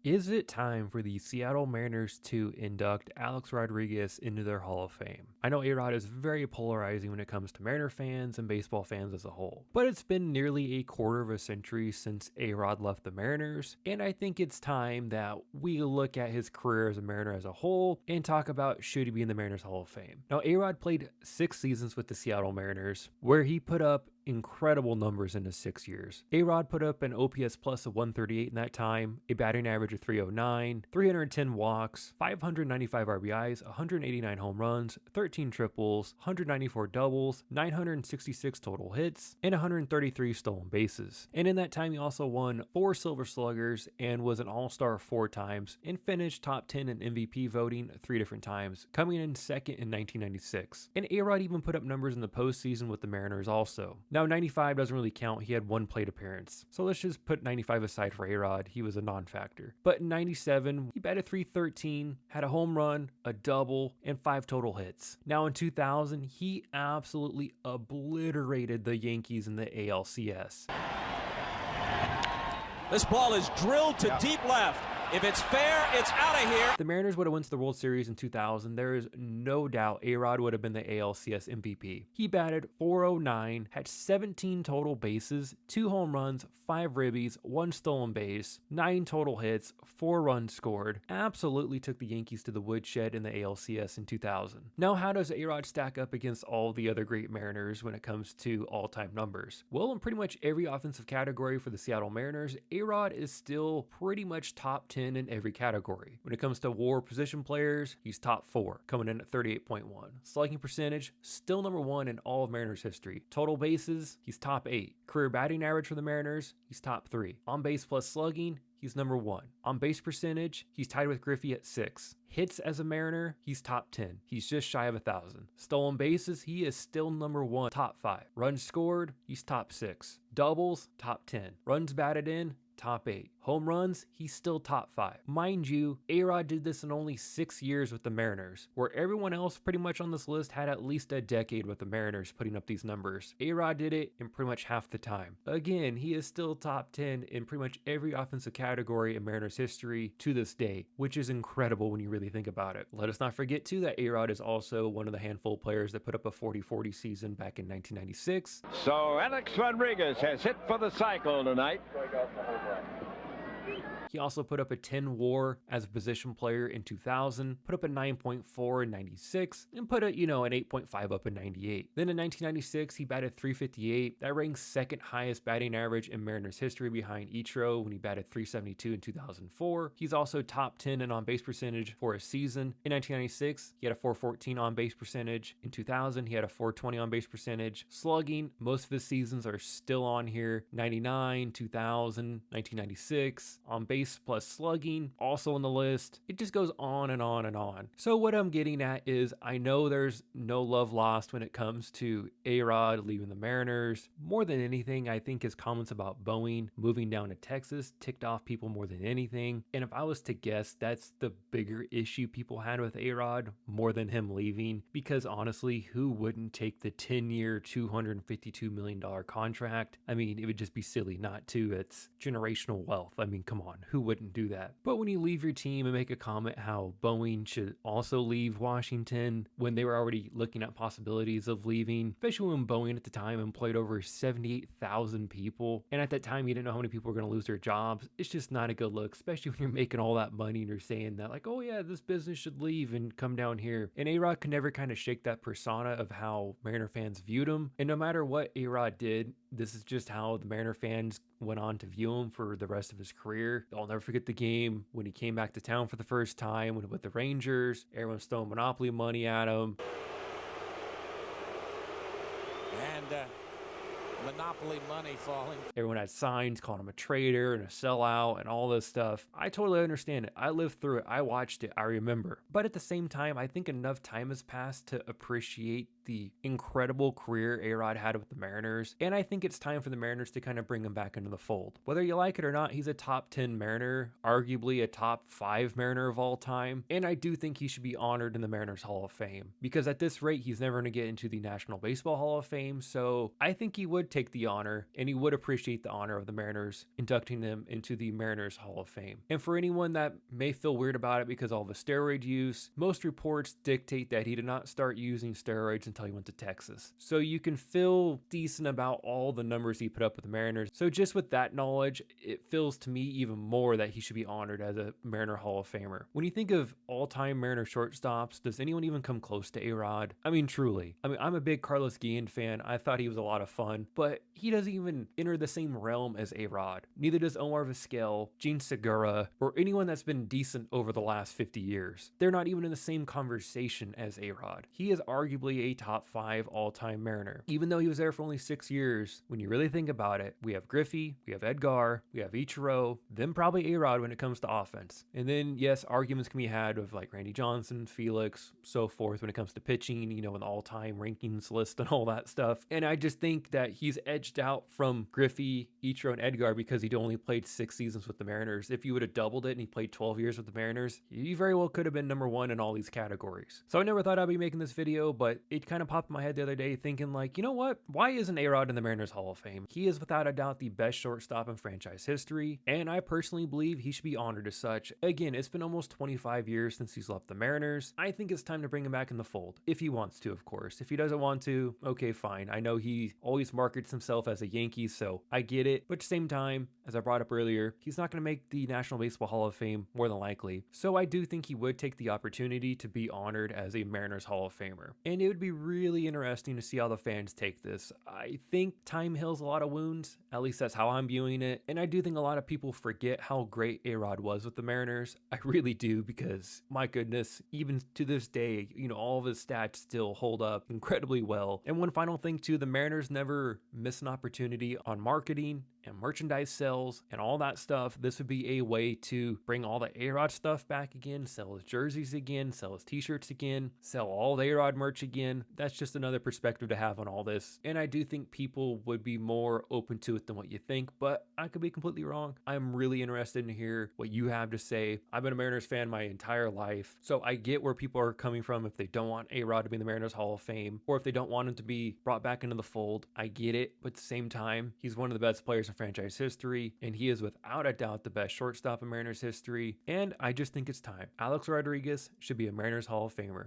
Is it time for the Seattle Mariners to induct Alex Rodriguez into their Hall of Fame? I know A-Rod is very polarizing when it comes to Mariner fans and baseball fans as a whole, but it's been nearly a quarter of a century since A-Rod left the Mariners, and I think it's time that we look at his career as a Mariner as a whole and talk about should he be in the Mariners Hall of Fame. Now, A-Rod played 6 seasons with the Seattle Mariners, where he put up incredible numbers in his 6 years. A-Rod put up an OPS plus of 138 in that time, a batting average of 309, 310 walks, 595 RBIs, 189 home runs, 13 triples, 194 doubles, 966 total hits, and 133 stolen bases. And in that time, he also won 4 Silver Sluggers and was an All-Star 4 times and finished top 10 in MVP voting 3 different times, coming in second in 1996. And A-Rod even put up numbers in the postseason with the Mariners also. Now, 95 doesn't really count. He had 1 plate appearance. So let's just put 95 aside for A-Rod. He was a non-factor. But in 97, he batted .313, had a home run, a double, and 5 total hits. Now in 2000, he absolutely obliterated the Yankees in the ALCS. This ball is drilled to deep left. If it's fair, it's out of here. The Mariners would have went to the World Series in 2000. There is no doubt A-Rod would have been the ALCS MVP. He batted .409, had 17 total bases, 2 home runs, 5 ribbies, 1 stolen base, 9 total hits, 4 runs scored. Absolutely took the Yankees to the woodshed in the ALCS in 2000. Now, how does A-Rod stack up against all the other great Mariners when it comes to all-time numbers? Well, in pretty much every offensive category for the Seattle Mariners, A-Rod is still pretty much top 10 in every category. When it comes to WAR position players, he's top 4, coming in at 38.1. Slugging percentage, still number 1 in all of Mariners history. Total bases, he's top 8. Career batting average for the Mariners, he's top 3. On base plus slugging, he's number 1. On base percentage, he's tied with Griffey at 6. Hits as a Mariner, he's top 10. He's just shy of 1,000. Stolen bases, he is still number 1, top 5. Runs scored, he's top 6. Doubles, top 10. Runs batted in, top 8. Home runs, he's still top 5. Mind you, A-Rod did this in only 6 years with the Mariners, where everyone else pretty much on this list had at least a decade with the Mariners putting up these numbers. A-Rod did it in pretty much half the time. Again, he is still top 10 in pretty much every offensive category in Mariners history to this day, which is incredible when you really think about it. Let us not forget too that A-Rod is also one of the handful of players that put up a 40-40 season back in 1996. So Alex Rodriguez has hit for the cycle tonight. He also put up a 10 WAR as a position player in 2000, put up a 9.4 in 96, and put a, an 8.5 up in 98. Then in 1996, he batted .358. That ranks second highest batting average in Mariners history behind Ichiro when he batted .372 in 2004. He's also top 10 in on-base percentage for a season. In 1996, he had a .414 on-base percentage. In 2000, he had a .420 on-base percentage. Slugging, most of his seasons are still on here. 99, 2000, 1996. On-base plus slugging, also on the list. It just goes on and on and on. So what I'm getting at is I know there's no love lost when it comes to A-Rod leaving the Mariners. More than anything, I think his comments about Boeing moving down to Texas ticked off people more than anything. And if I was to guess, that's the bigger issue people had with A-Rod more than him leaving. Because honestly, who wouldn't take the 10-year, $252 million contract? I mean, it would just be silly not to. It's generational wealth. I mean, come on. Who wouldn't do that? But when you leave your team and make a comment how Boeing should also leave Washington when they were already looking at possibilities of leaving, especially when Boeing at the time employed over 78,000 people. And at that time, you didn't know how many people were going to lose their jobs. It's just not a good look, especially when you're making all that money and you're saying that like, oh yeah, this business should leave and come down here. And A-Rod could never kind of shake that persona of how Mariner fans viewed him. And no matter what A-Rod did, this is just how the Mariner fans went on to view him for the rest of his career. I'll never forget the game when he came back to town for the first time with the Rangers. Everyone's throwing Monopoly money at him. And Monopoly money falling. Everyone had signs calling him a traitor and a sellout and all this stuff. I totally understand it. I lived through it. I watched it. I remember. But at the same time, I think enough time has passed to appreciate the incredible career A-Rod had with the Mariners, and I think it's time for the Mariners to kind of bring him back into the fold. Whether you like it or not, he's a top 10 Mariner, arguably a top 5 Mariner of all time, and I do think he should be honored in the Mariners Hall of Fame, because at this rate, he's never going to get into the National Baseball Hall of Fame, so I think he would would take the honor and he would appreciate the honor of the Mariners inducting him into the Mariners Hall of Fame. And for anyone that may feel weird about it because of all the steroid use, most reports dictate that he did not start using steroids until he went to Texas. So you can feel decent about all the numbers he put up with the Mariners. So just with that knowledge, it feels to me even more that he should be honored as a Mariner Hall of Famer. When you think of all-time Mariner shortstops, does anyone even come close to A-Rod? I mean, truly. I mean, I'm a big Carlos Guillen fan. I thought he was a lot of fun, but he doesn't even enter the same realm as A-Rod. Neither does Omar Vizquel, Gene Segura, or anyone that's been decent over the last 50 years. They're not even in the same conversation as A-Rod. He is arguably a top 5 all-time Mariner. Even though he was there for only 6 years, when you really think about it, we have Griffey, we have Edgar, we have Ichiro, then probably A-Rod when it comes to offense. And then, yes, arguments can be had of like Randy Johnson, Felix, so forth when it comes to pitching, you know, an all-time rankings list and all that stuff. And I just think that he's edged out from Griffey, Ichiro, and Edgar because he'd only played 6 seasons with the Mariners. If you would have doubled it and he played 12 years with the Mariners, he very well could have been number 1 in all these categories. So I never thought I'd be making this video, but it kind of popped in my head the other day thinking like, you know what? Why isn't A-Rod in the Mariners Hall of Fame? He is without a doubt the best shortstop in franchise history, and I personally believe he should be honored as such. Again, it's been almost 25 years since he's left the Mariners. I think it's time to bring him back in the fold, if he wants to, of course. If he doesn't want to, okay, fine. I know he always markets himself as a Yankee, so I get it. But at the same time, as I brought up earlier, he's not going to make the National Baseball Hall of Fame more than likely. So I do think he would take the opportunity to be honored as a Mariners Hall of Famer. And it would be really interesting to see how the fans take this. I think time heals a lot of wounds. At least that's how I'm viewing it. And I do think a lot of people forget how great A-Rod was with the Mariners. I really do, because my goodness, even to this day, you know, all of his stats still hold up incredibly well. And one final thing too, the Mariners never miss an opportunity on marketing and merchandise sales and all that stuff. This would be a way to bring all the A-Rod stuff back again, sell his jerseys again, sell his t-shirts again, sell all the A-Rod merch again. That's just another perspective to have on all this. And I do think people would be more open to it than what you think, but I could be completely wrong. I'm really interested in hear what you have to say. I've been a Mariners fan my entire life, so I get where people are coming from if they don't want A-Rod to be in the Mariners Hall of Fame, or if they don't want him to be brought back into the fold. I get it, but at the same time, he's one of the best players in franchise history, and he is without a doubt the best shortstop in Mariners history, and I just think it's time. Alex Rodriguez should be a Mariners Hall of Famer.